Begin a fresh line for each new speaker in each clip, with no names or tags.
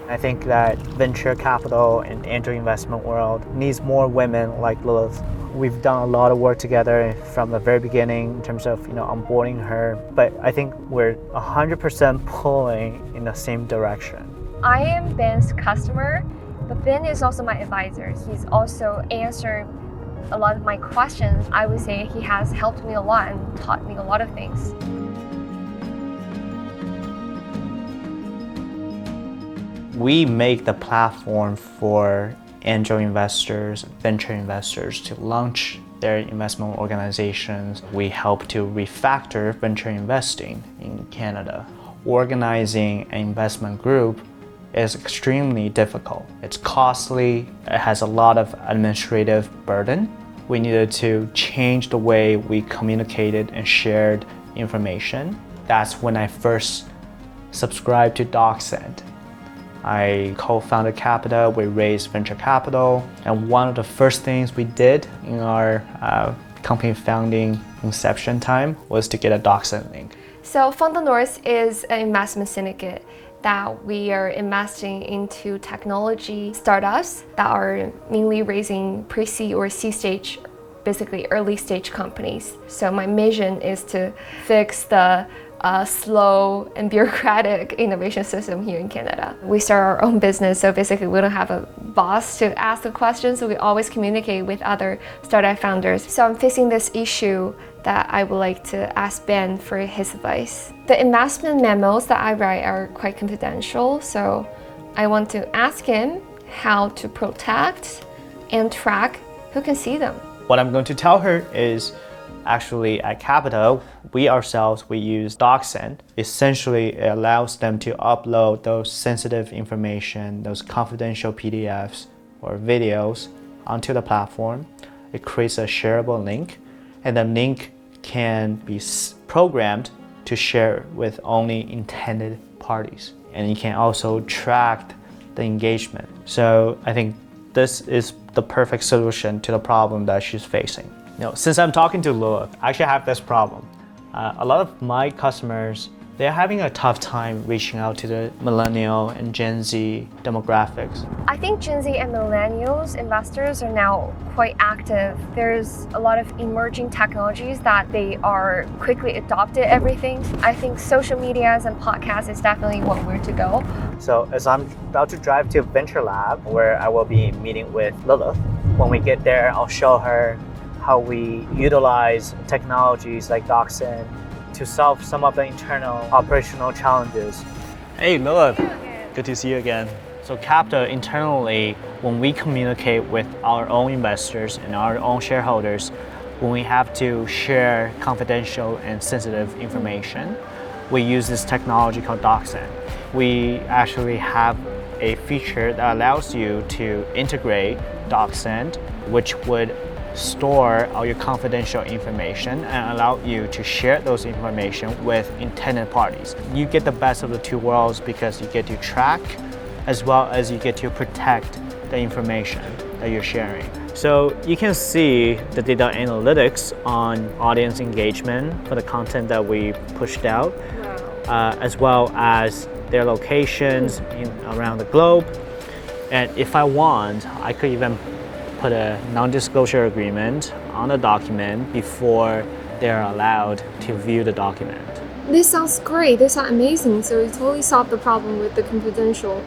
I think that venture capital and angel investment world needs more women like Lilith. We've done a lot of work together from the very beginning in terms of onboarding her, but I think we're 100% pulling in the same direction.
I am Ben's customer, but Ben is also my advisor. He's also answered a lot of my questions. I would say he has helped me a lot and taught me a lot of things.
We make the platform for angel investors, venture investors to launch their investment organizations. We help to refactor venture investing in Canada. Organizing an investment group is extremely difficult. It's costly, it has a lot of administrative burden. We needed to change the way we communicated and shared information. That's when I first subscribed to DocSend. I co-founded Capita, we raised venture capital, and one of the first things we did in our company founding inception time was to get a DocSend link.
So Fund the North is an investment syndicate that we are investing into technology startups that are mainly raising pre-seed or seed stage, basically early stage companies. So my mission is to fix the slow and bureaucratic innovation system here in Canada. We start our own business, so basically we don't have a boss to ask the questions, so we always communicate with other startup founders. So I'm facing this issue that I would like to ask Ben for his advice. The investment memos that I write are quite confidential, so I want to ask him how to protect and track who can see them.
What I'm going to tell her is, actually at Capita, we use DocSend. Essentially, it allows them to upload those sensitive information, those confidential PDFs or videos onto the platform. It creates a shareable link, and the link can be programmed to share with only intended parties. And you can also track the engagement. So I think this is the perfect solution to the problem that she's facing. Since I'm talking to Lilith, I actually have this problem. A lot of my customers, they're having a tough time reaching out to the millennial and Gen Z demographics.
I think Gen Z and millennials investors are now quite active. There's a lot of emerging technologies that they are quickly adopted everything. I think social medias and podcasts is definitely one way to go. So as I'm about to drive to Venture Lab, where I will be meeting with Lilith, when we get there, I'll show her how we utilize technologies like DocSend to solve some of the internal operational challenges. Hey Lilith, good to see you again. So Capita internally, when we communicate with our own investors and our own shareholders, when we have to share confidential and sensitive information, we use this technology called DocSend. We actually have a feature that allows you to integrate DocSend, which would store all your confidential information and allow you to share those information with intended parties. You get the best of the two worlds because you get to track as well as you get to protect the information that you're sharing. So you can see the data analytics on audience engagement for the content that we pushed out, as well as their locations around the globe. And if I want, I could even put a non-disclosure agreement on the document before they're allowed to view the document. This sounds great. This sounds amazing. So it totally solved the problem with the confidential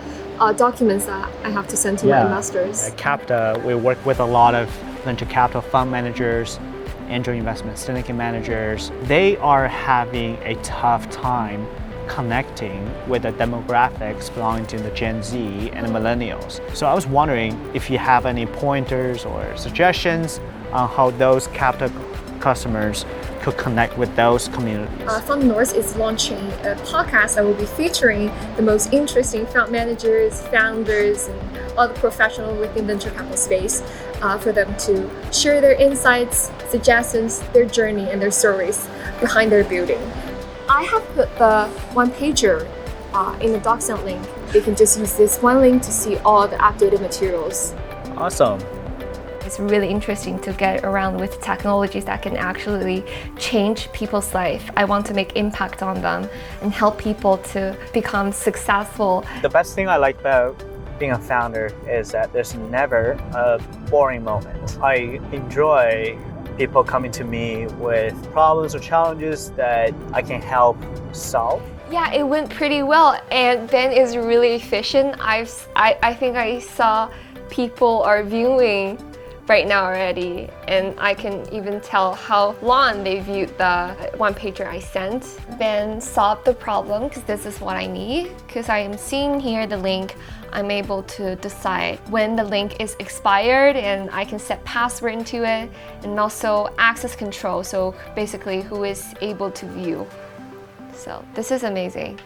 documents that I have to send to my investors.
At Capita, we work with a lot of venture capital fund managers, angel investment syndicate managers. They are having a tough time connecting with the demographics belonging to the Gen Z and the millennials. So I was wondering if you have any pointers or suggestions on how those Capita customers could connect with those communities.
Fund North is launching a podcast that will be featuring the most interesting fund managers, founders, and all the professionals within venture capital space for them to share their insights, suggestions, their journey, and their stories behind their building. I have put the one-pager in the DocSend link. You can just use this one link to see all the updated materials.
Awesome.
It's really interesting to get around with technologies that can actually change people's life. I want to make impact on them and help people to become successful.
The best thing I like about being a founder is that there's never a boring moment. I enjoy people coming to me with problems or challenges that I can help solve.
Yeah, it went pretty well, and Ben is really efficient. I think I saw people are viewing right now already, and I can even tell how long they viewed the one-pager I sent. Ben solved the problem because this is what I need. Because I am seeing here the link, I'm able to decide when the link is expired, and I can set password into it, and also access control, so basically who is able to view. So this is amazing.